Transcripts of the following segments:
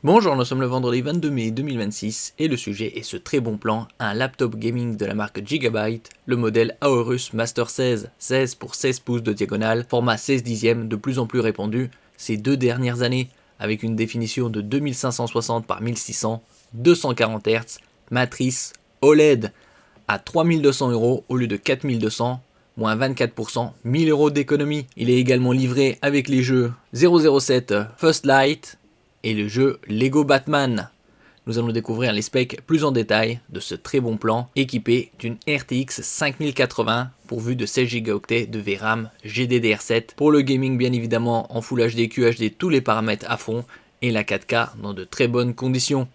Bonjour, nous sommes le vendredi 22 mai 2026 et le sujet est ce très bon plan, un laptop gaming de la marque Gigabyte, le modèle Aorus Master 16, 16 pour 16 pouces de diagonale, format 16 dixièmes de plus en plus répandu ces 2 dernières années, avec une définition de 2560 par 1600, 240 Hz, matrice OLED à 3200 € au lieu de 4200, moins 24%, 1000 € d'économie. Il est également livré avec les jeux 007 First Light et le jeu Lego Batman. Nous allons découvrir les specs plus en détail de ce très bon plan équipé d'une RTX 5080 pourvu de 16 Go de VRAM GDDR7 pour le gaming bien évidemment en Full HD, QHD, tous les paramètres à fond et la 4K dans de très bonnes conditions.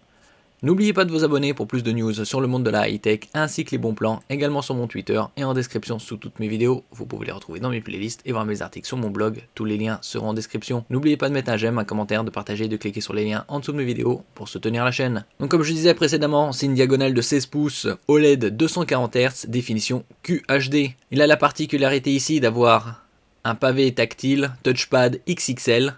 N'oubliez pas de vous abonner pour plus de news sur le monde de la high-tech ainsi que les bons plans, également sur mon Twitter et en description sous toutes mes vidéos. Vous pouvez les retrouver dans mes playlists et voir mes articles sur mon blog, tous les liens seront en description. N'oubliez pas de mettre un j'aime, un commentaire, de partager et de cliquer sur les liens en dessous de mes vidéos pour soutenir la chaîne. Donc comme je disais précédemment, c'est une diagonale de 16 pouces OLED 240 Hz, définition QHD. Il a la particularité ici d'avoir un pavé tactile touchpad XXL.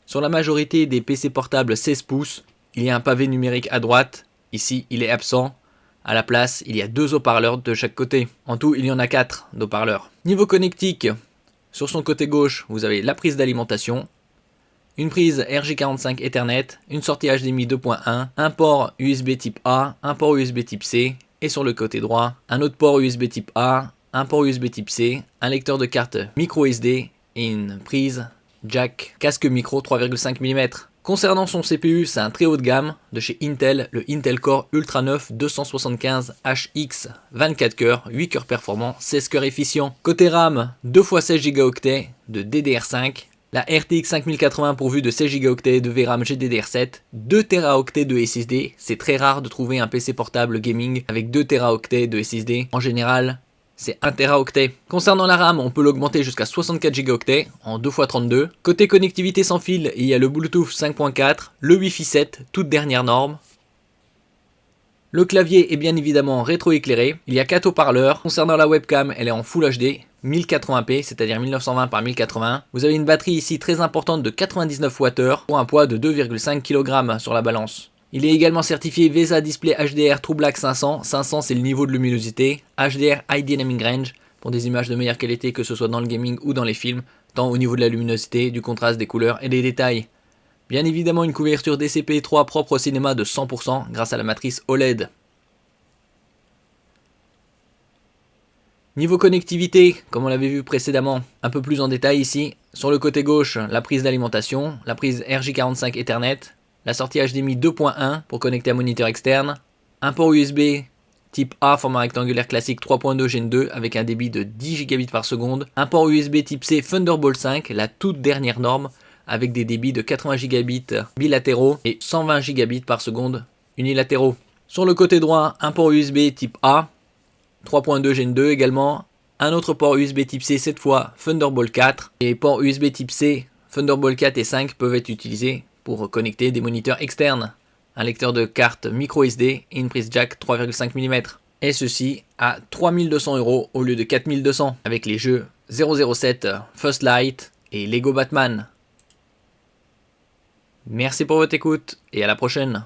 Sur la majorité des PC portables 16 pouces, il y a un pavé numérique à droite, ici il est absent. À la place, il y a 2 haut-parleurs de chaque côté. En tout, il y en a 4 d'haut-parleurs. Niveau connectique, sur son côté gauche, vous avez la prise d'alimentation, une prise RJ45 Ethernet, une sortie HDMI 2.1, un port USB type A, un port USB type C, et sur le côté droit, un autre port USB type A, un port USB type C, un lecteur de carte micro SD et une prise jack casque micro 3,5 mm. Concernant son CPU, c'est un très haut de gamme de chez Intel, le Intel Core Ultra 9 275HX, 24 cœurs, 8 cœurs performants, 16 cœurs efficients. Côté RAM, 2 x 16 Go de DDR5, la RTX 5080 pourvue de 16 Go de VRAM GDDR7, 2 Teraoctets de SSD, c'est très rare de trouver un PC portable gaming avec 2 Teraoctets de SSD, en général c'est 1 Teraoctet. Concernant la RAM, on peut l'augmenter jusqu'à 64 Go en 2 x 32. Côté connectivité sans fil, il y a le Bluetooth 5.4, le Wi-Fi 7, toute dernière norme. Le clavier est bien évidemment rétroéclairé, il y a 4 haut-parleurs. Concernant la webcam, elle est en Full HD, 1080p, c'est-à-dire 1920 par 1080. Vous avez une batterie ici très importante de 99 Wh pour un poids de 2,5 kg sur la balance. Il est également certifié VESA Display HDR True Black 500. 500 c'est le niveau de luminosité. HDR High Dynamic Range pour des images de meilleure qualité que ce soit dans le gaming ou dans les films, tant au niveau de la luminosité, du contraste, des couleurs et des détails. Bien évidemment une couverture DCP-3 propre au cinéma de 100% grâce à la matrice OLED. Niveau connectivité, comme on l'avait vu précédemment, un peu plus en détail ici. Sur le côté gauche, la prise d'alimentation, la prise RJ45 Ethernet, la sortie HDMI 2.1 pour connecter un moniteur externe, un port USB type A format rectangulaire classique 3.2 Gen 2 avec un débit de 10 Gigabits par seconde, un port USB type C Thunderbolt 5, la toute dernière norme, avec des débits de 80 Gigabits bilatéraux et 120 Gigabits par seconde unilatéraux. Sur le côté droit, un port USB type A, 3.2 Gen 2 également, un autre port USB type C, cette fois Thunderbolt 4, et ports USB type C, Thunderbolt 4 et 5 peuvent être utilisés pour connecter des moniteurs externes, un lecteur de carte micro SD et une prise jack 3,5 mm. Et ceci à 3200 € au lieu de 4200 avec les jeux 007 First Light et Lego Batman. Merci pour votre écoute et à la prochaine.